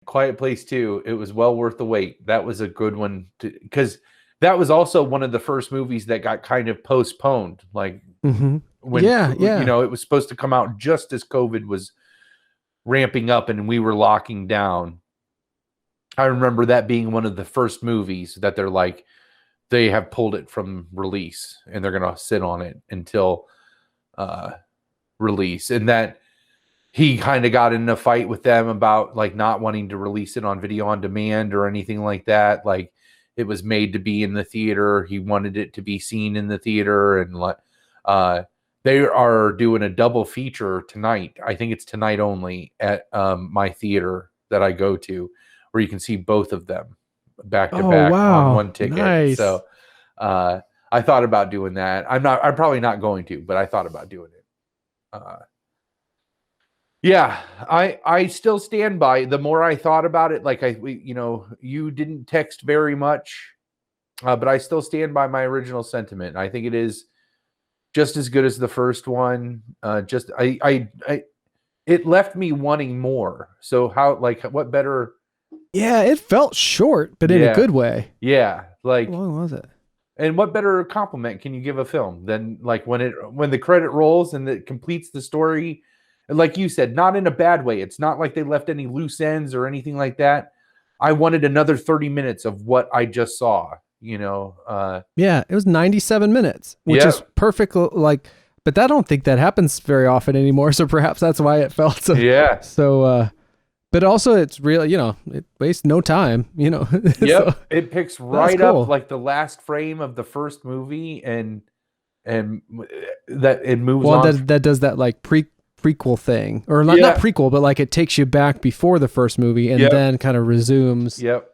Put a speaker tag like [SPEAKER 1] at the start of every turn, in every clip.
[SPEAKER 1] Quiet Place 2. It was well worth the wait. That was a good one because that was also one of the first movies that got kind of postponed. Like when it was supposed to come out just as COVID was ramping up and we were locking down. I remember that being one of the first movies that they're like, they have pulled it from release and they're going to sit on it until release. And that he kind of got in a fight with them about like not wanting to release it on video on demand or anything like that. Like it was made to be in the theater. He wanted it to be seen in the theater. And they are doing a double feature tonight. I think it's tonight only at my theater that I go to, where you can see both of them back to back on one ticket. Nice. So I thought about doing that. I'm probably not going to, but I thought about doing it. Yeah, I still stand by. The more I thought about it, like you didn't text very much, but I still stand by my original sentiment. I think it is just as good as the first one. It left me wanting more. So what better?
[SPEAKER 2] Yeah, it felt short, but in a good way.
[SPEAKER 1] Yeah, like
[SPEAKER 2] how long was it?
[SPEAKER 1] And what better compliment can you give a film than like when the credit rolls and it completes the story? And like you said, not in a bad way. It's not like they left any loose ends or anything like that. I wanted another 30 minutes of what I just saw,
[SPEAKER 2] Yeah, it was 97 minutes, which is perfect. Like, but I don't think that happens very often anymore. So perhaps that's why it felt so.
[SPEAKER 1] Yeah.
[SPEAKER 2] So, but also it's real, it wastes no time,
[SPEAKER 1] Yep. So, it picks right up like the last frame of the first movie and that it moves on.
[SPEAKER 2] Well, that does that like prequel thing, or not prequel, but like it takes you back before the first movie and then kind of resumes.
[SPEAKER 1] Yep.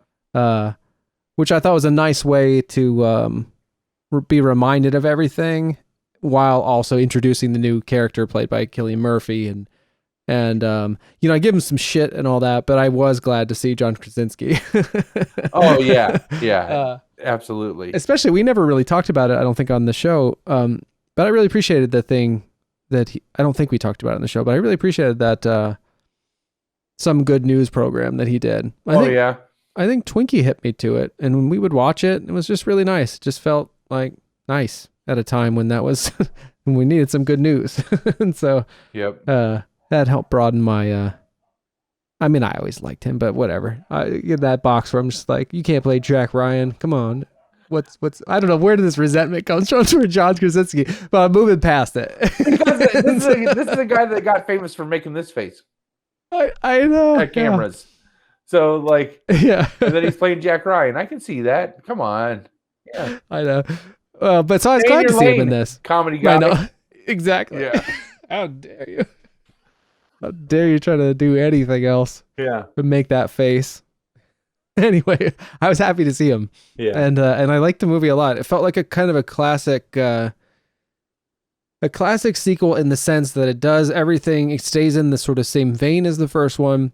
[SPEAKER 2] Which I thought was a nice way to be reminded of everything while also introducing the new character played by Cillian Murphy and I give him some shit and all that, but I was glad to see John Krasinski.
[SPEAKER 1] Oh yeah, absolutely.
[SPEAKER 2] Especially, we never really talked about it, I don't think, on the show. But I really appreciated the thing that I don't think we talked about it on the show, but I really appreciated that Some Good News program that he did. I think Twinkie hit me to it, and when we would watch it, it was just really nice. It just felt like nice at a time when that was when we needed some good news, and so that helped broaden my. I mean, I always liked him, but whatever. I get that box where I'm just like, you can't play Jack Ryan. Come on. What's I don't know where this resentment comes from for John Krasinski, but I'm moving past it.
[SPEAKER 1] This is a guy that got famous for making this face.
[SPEAKER 2] I know.
[SPEAKER 1] At cameras. So like, and then he's playing Jack Ryan. I can see that. Come on. Yeah.
[SPEAKER 2] I know. But so I was glad to see him in this.
[SPEAKER 1] Comedy guy.
[SPEAKER 2] I know. Exactly.
[SPEAKER 1] Yeah.
[SPEAKER 2] How dare you? How dare you try to do anything else?
[SPEAKER 1] Yeah.
[SPEAKER 2] But make that face. Anyway, I was happy to see him.
[SPEAKER 1] Yeah.
[SPEAKER 2] And I liked the movie a lot. It felt like a kind of a classic sequel in the sense that it does everything. It stays in the sort of same vein as the first one.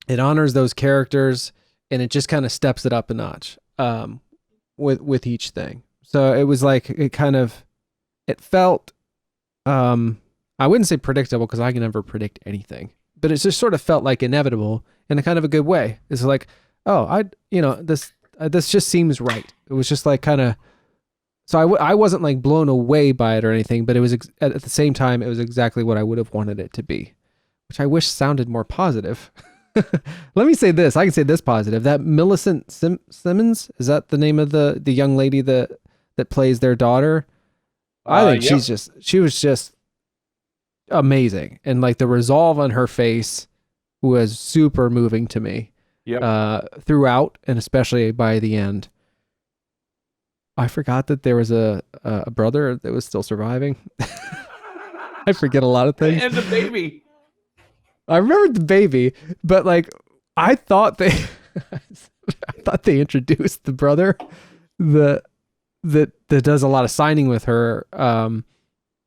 [SPEAKER 2] It honors those characters, and it just kind of steps it up a notch with each thing. So it was like it felt I wouldn't say predictable because I can never predict anything, but it just sort of felt like inevitable in a kind of a good way. It's like, this just seems right. It was just like kind of, so I wasn't like blown away by it or anything, but it was at the same time, it was exactly what I would have wanted it to be, which I wish sounded more positive. Let me say this. I can say this positive. That Millicent Simmonds, is that the name of the young lady that plays their daughter? I think she was just amazing. And like the resolve on her face was super moving to me throughout, and especially by the end. I forgot that there was a brother that was still surviving. I forget a lot of things.
[SPEAKER 1] And the baby.
[SPEAKER 2] I remembered the baby, but like I thought they introduced the brother that does a lot of signing with her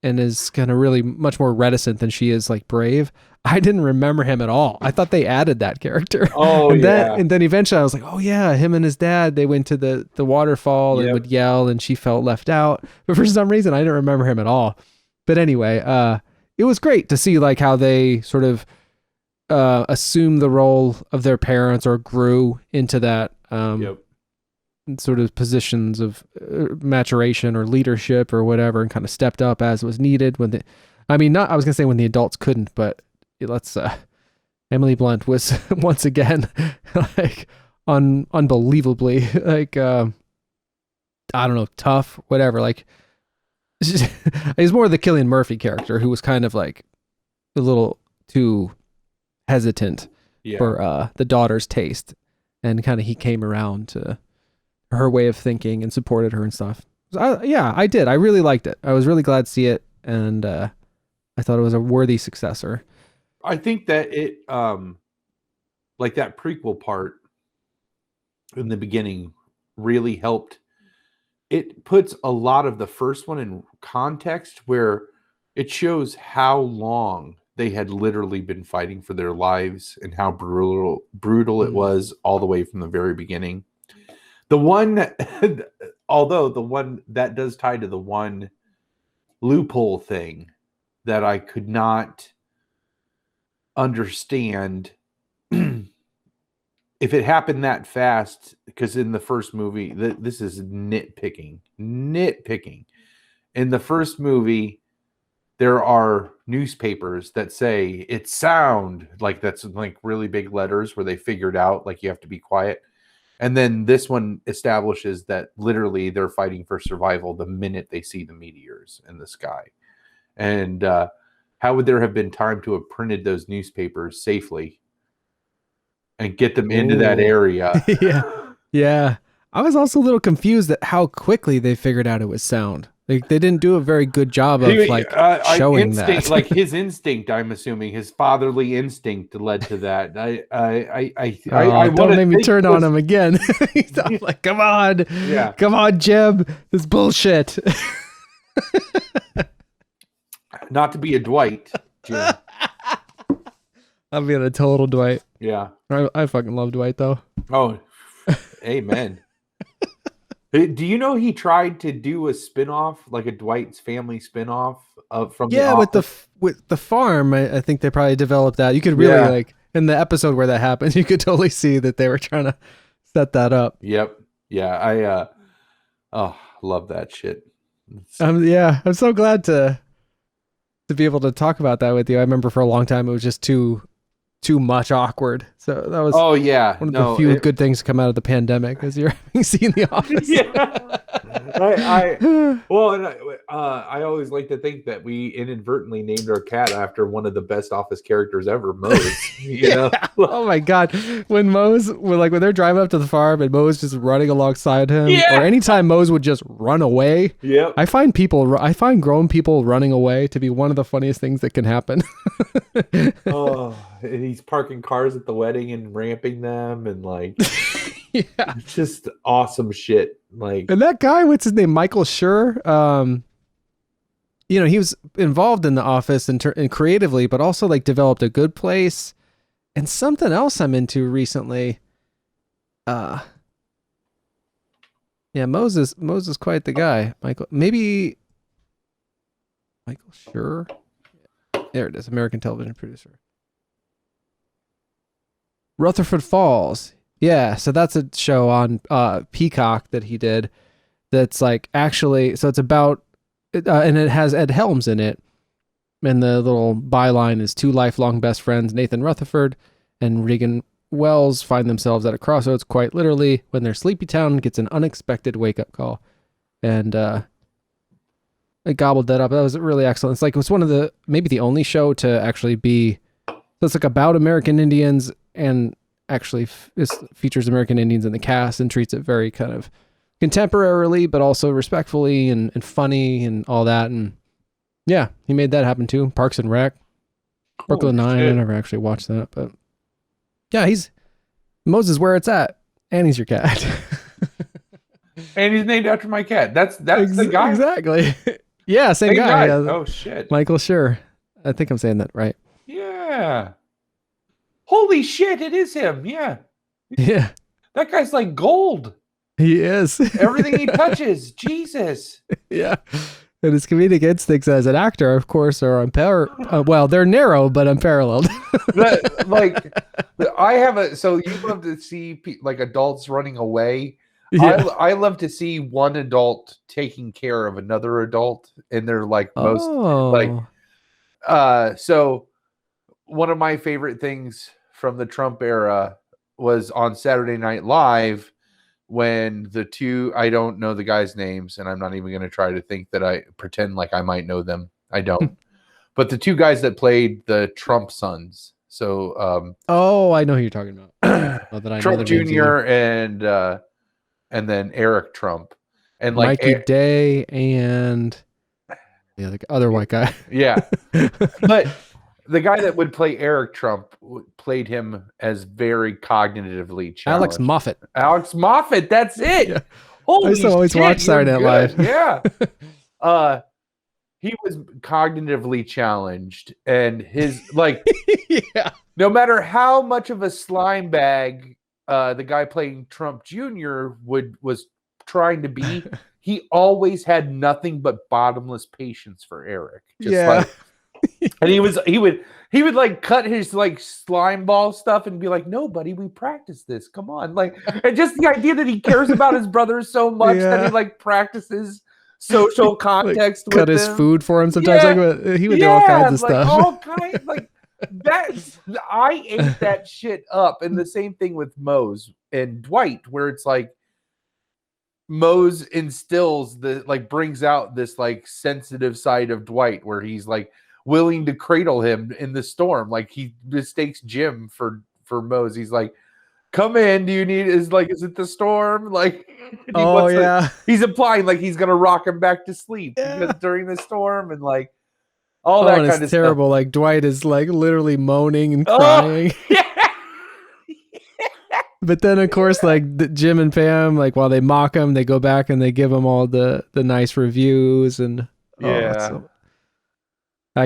[SPEAKER 2] and is kind of really much more reticent than she is like brave. I didn't remember him at all. I thought they added that character.
[SPEAKER 1] Oh,
[SPEAKER 2] and then eventually I was like, oh yeah, him and his dad, they went to the waterfall and would yell, and she felt left out. But for some reason I didn't remember him at all. But anyway, it was great to see like how they sort of assumed the role of their parents or grew into that
[SPEAKER 1] Yep.
[SPEAKER 2] sort of positions of maturation or leadership or whatever, and kind of stepped up as was needed when the, I mean, not, I was gonna say when the adults couldn't, but let's, Emily Blunt was once again like unbelievably like, I don't know, tough, whatever. Like, he's more the Cillian Murphy character who was kind of like a little too hesitant
[SPEAKER 1] Yeah.
[SPEAKER 2] for the daughter's taste, and kind of he came around to her way of thinking and supported her and stuff. So yeah, I did. I really liked it. I was really glad to see it, and I thought it was a worthy successor.
[SPEAKER 1] I think that it, like that prequel part in the beginning really helped. It puts a lot of the first one in context where it shows how long they had literally been fighting for their lives and how brutal it was all the way from the very beginning. The one, although the one that does tie to the one loophole thing that I could not understand if it happened that fast, because in the first movie, this is nitpicking. In the first movie, there are newspapers that say it's sound, like that's like really big letters where they figured out like you have to be quiet. And then this one establishes that literally they're fighting for survival the minute they see the meteors in the sky. And how would there have been time to have printed those newspapers safely and get them into that area?
[SPEAKER 2] Yeah. I was also a little confused at how quickly they figured out it was sound. Like, they didn't do a very good job of like showing that.
[SPEAKER 1] Like his instinct, I'm assuming his fatherly instinct led to that. I
[SPEAKER 2] don't make me turn on him again. I'm like, come on, Jeb, this bullshit.
[SPEAKER 1] Not to be a Dwight, Jim.
[SPEAKER 2] I'm being a total Dwight.
[SPEAKER 1] Yeah,
[SPEAKER 2] I fucking love Dwight though.
[SPEAKER 1] Oh, amen. Do you know he tried to do a spinoff, like a Dwight's Family spinoff from
[SPEAKER 2] the Office? with the farm? I think they probably developed that. You could really like in the episode where that happens, you could totally see that they were trying to set that up.
[SPEAKER 1] Yep. Yeah. I love that shit.
[SPEAKER 2] I'm so glad to be able to talk about that with you. I remember for a long time it was just too much awkward. So that was one of the few good things to come out of the pandemic, is you're having seen The Office.
[SPEAKER 1] I always like to think that we inadvertently named our cat after one of the best Office characters ever, Mose. You know?
[SPEAKER 2] Oh my god, when they're driving up to the farm and Mose just running alongside him, or anytime Mose would just run away.
[SPEAKER 1] Yeah,
[SPEAKER 2] I find grown people running away to be one of the funniest things that can happen.
[SPEAKER 1] And he's parking cars at the wedding and ramping them, and like, it's just awesome shit. Like,
[SPEAKER 2] and that guy, what's his name, Michael Schur? He was involved in The Office and creatively, but also like developed A Good Place and something else I'm into recently. Mose is quite the guy. Michael Schur. There it is, American television producer. Rutherford Falls. Yeah, so that's a show on Peacock that he did. That's like actually, so it's about, and it has Ed Helms in it. And the little byline is two lifelong best friends, Nathan Rutherford and Regan Wells, find themselves at a crossroads quite literally when their sleepy town gets an unexpected wake-up call. And I gobbled that up. That was really excellent. It's like, it was maybe the only show to actually be, so it's like about American Indians, and actually this features American Indians in the cast and treats it very kind of contemporarily, but also respectfully and funny and all that. And yeah, he made that happen too. Parks and Rec, Brooklyn Nine. I never actually watched that, but yeah, Moses where it's at, and he's your cat.
[SPEAKER 1] And he's named after my cat. That's the guy.
[SPEAKER 2] Exactly. Yeah, same guy. Yeah.
[SPEAKER 1] Oh shit.
[SPEAKER 2] Michael Schur. I think I'm saying that right.
[SPEAKER 1] Yeah. Holy shit, it is him. Yeah.
[SPEAKER 2] Yeah.
[SPEAKER 1] That guy's like gold.
[SPEAKER 2] He is.
[SPEAKER 1] Everything he touches. Jesus.
[SPEAKER 2] Yeah. And his comedic instincts as an actor, of course, are well, they're narrow, but unparalleled.
[SPEAKER 1] Like, I have a, so you love to see like adults running away.
[SPEAKER 2] Yeah.
[SPEAKER 1] I love to see one adult taking care of another adult, and they're like most like, so one of my favorite things from the Trump era was on Saturday Night Live when the two, I don't know the guys' names, and I'm not even going to try to think that I pretend like I might know them. I don't. But the two guys that played the Trump sons. So,
[SPEAKER 2] I know who you're talking about. Not that I know
[SPEAKER 1] Trump
[SPEAKER 2] their names
[SPEAKER 1] Jr.
[SPEAKER 2] either.
[SPEAKER 1] And then Eric Trump, and like
[SPEAKER 2] Mikey Day and the other white guy.
[SPEAKER 1] Yeah, but the guy that would play Eric Trump played him as very cognitively challenged. Alex Moffat, that's it.
[SPEAKER 2] Yeah.
[SPEAKER 1] Holy
[SPEAKER 2] I used to always
[SPEAKER 1] shit,
[SPEAKER 2] watch Saturday Night Live.
[SPEAKER 1] Yeah. He was cognitively challenged, and his like,
[SPEAKER 2] yeah.
[SPEAKER 1] No matter how much of a slime bag the guy playing Trump Jr. was trying to be, he always had nothing but bottomless patience for Eric. And he would like cut his like slime ball stuff and be like, "No, buddy, we practice this. Come on!" Like, and just the idea that he cares about his brother so much that he like practices social context.
[SPEAKER 2] Like, cut his food for him sometimes. Like, he would do all kinds of stuff.
[SPEAKER 1] All kinds like. I ate that shit up. And the same thing with Mose and Dwight, where it's like Mose instills brings out this like sensitive side of Dwight, where he's like willing to cradle him in the storm. Like he mistakes Jim for Mose. He's like, "Come in. Do you need? Is it the storm?" Like, he's implying like he's gonna rock him back to sleep during the storm, and like. All that kind of
[SPEAKER 2] terrible.
[SPEAKER 1] Stuff.
[SPEAKER 2] Like Dwight is like literally moaning and crying. But then of course, like Jim and Pam, like while they mock him, they go back and they give him all the nice reviews and I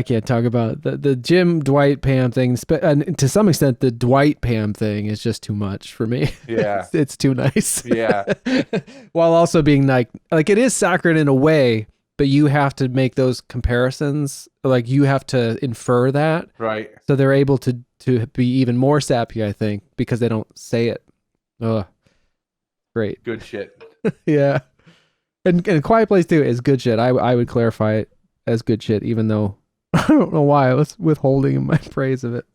[SPEAKER 2] can't talk about the Jim, Dwight, Pam thing. And to some extent, the Dwight Pam thing is just too much for me.
[SPEAKER 1] Yeah,
[SPEAKER 2] it's too nice.
[SPEAKER 1] Yeah,
[SPEAKER 2] while also being like it is saccharine in a way. But you have to make those comparisons. Like you have to infer that.
[SPEAKER 1] Right.
[SPEAKER 2] So they're able to be even more sappy, I think, because they don't say it. Oh, great.
[SPEAKER 1] Good shit.
[SPEAKER 2] Yeah. And Quiet Place 2 is good shit. I would clarify it as good shit, even though I don't know why I was withholding my praise of it.